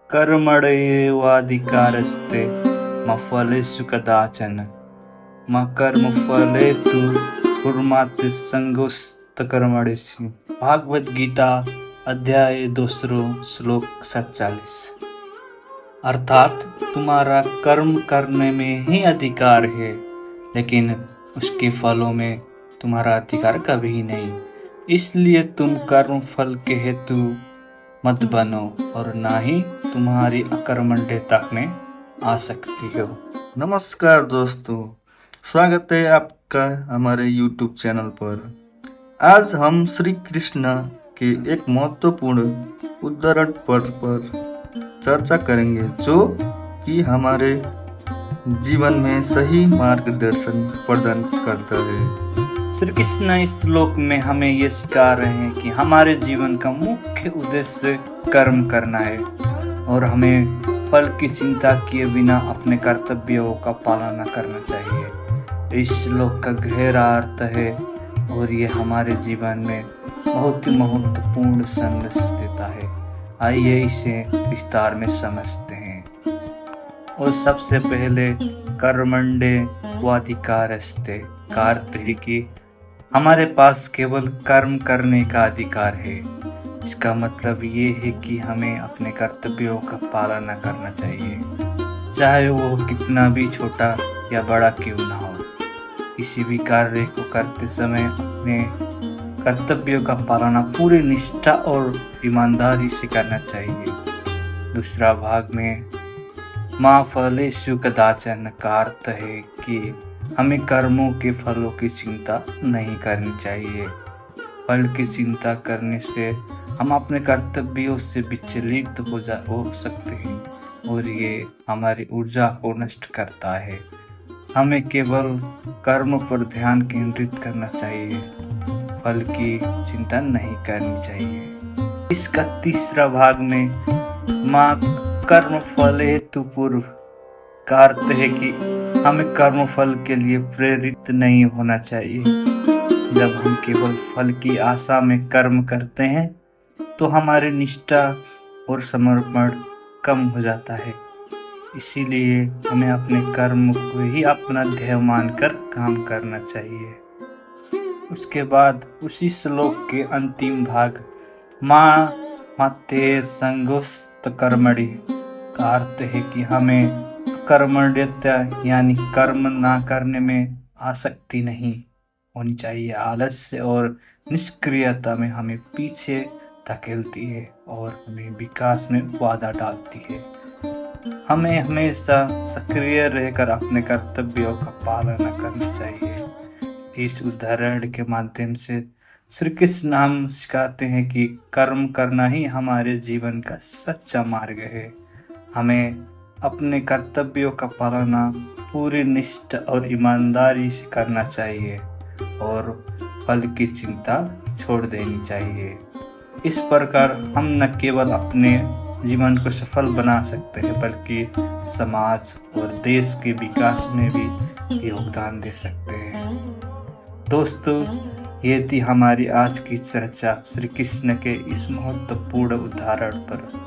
कर्मण्येवाधिकारस्ते मा फलेषु कदाचन मा कर्मफलेषु कुर्यात् संगोऽस्ते कर्मणि। भागवत गीता अध्याय 2 श्लोक 47। अर्थात तुम्हारा कर्म करने में ही अधिकार है, लेकिन उसके फलों में तुम्हारा अधिकार कभी नहीं। इसलिए तुम कर्म फल के हेतु मत बनो और ना ही तुम्हारी अकर्मण्यता में आ सकती हो। नमस्कार दोस्तों, स्वागत है आपका हमारे YouTube चैनल पर। आज हम श्री कृष्ण के एक महत्वपूर्ण उदाहरण पर चर्चा करेंगे, जो कि हमारे जीवन में सही मार्गदर्शन प्रदान करता है। श्री कृष्ण इस श्लोक में हमें ये सिखा रहे हैं कि हमारे जीवन का मुख्य उद्देश्य कर्म करना है और हमें फल की चिंता किए बिना अपने कर्तव्यों का पालन करना चाहिए। इस श्लोक का गहरा अर्थ है और ये हमारे जीवन में बहुत ही महत्वपूर्ण संदेश देता है। आइए इसे विस्तार में समझते हैं। और सबसे पहले कर्मण्येवाधिकारस्ते का अर्थ है कि हमारे पास केवल कर्म करने का अधिकार है। इसका मतलब ये है कि हमें अपने कर्तव्यों का पालन करना चाहिए, चाहे वो कितना भी छोटा या बड़ा क्यों ना हो। किसी भी कार्य को करते समय अपने कर्तव्यों का पालन पूरी निष्ठा और ईमानदारी से करना चाहिए। दूसरा भाग में मा फलेषु कदाचन का अर्थ है कि हमें कर्मों के फलों की चिंता नहीं करनी चाहिए। फल की चिंता करने से हम अपने कर्तव्यों से विचलित हो सकते हैं और ये हमारी ऊर्जा को नष्ट करता है। हमें केवल कर्म पर ध्यान केंद्रित करना चाहिए, फल की चिंता नहीं करनी चाहिए। इसका तीसरा भाग में माँ कर्म फल हेतु पूर्व का अर्थ है कि हमें कर्म फल के लिए प्रेरित नहीं होना चाहिए। जब हम केवल फल की आशा में कर्म करते हैं तो हमारी निष्ठा और समर्पण कम हो जाता है। इसीलिए हमें अपने कर्म को ही अपना ध्येय मानकर काम करना चाहिए। उसके बाद उसी श्लोक के अंतिम भाग मां मत्ते संगोऽस्ते कर्मणि का अर्थ है कि हमें कर्मण्यता यानी कर्म ना करने में आसक्ति नहीं होनी चाहिए। आलस्य और निष्क्रियता में हमें पीछे धकेलती है और हमें विकास में बाधा डालती है। हमें हमेशा सक्रिय रहकर अपने कर्तव्यों का पालन करना चाहिए। इस उदाहरण के माध्यम से श्री कृष्ण हम सिखाते हैं कि कर्म करना ही हमारे जीवन का सच्चा मार्ग है। हमें अपने कर्तव्यों का पालन पूरी निष्ठा और ईमानदारी से करना चाहिए और फल की चिंता छोड़ देनी चाहिए। इस प्रकार हम न केवल अपने जीवन को सफल बना सकते हैं, बल्कि समाज और देश के विकास में भी योगदान दे सकते हैं। दोस्तों, ये थी हमारी आज की चर्चा श्री कृष्ण के इस महत्वपूर्ण उदाहरण पर।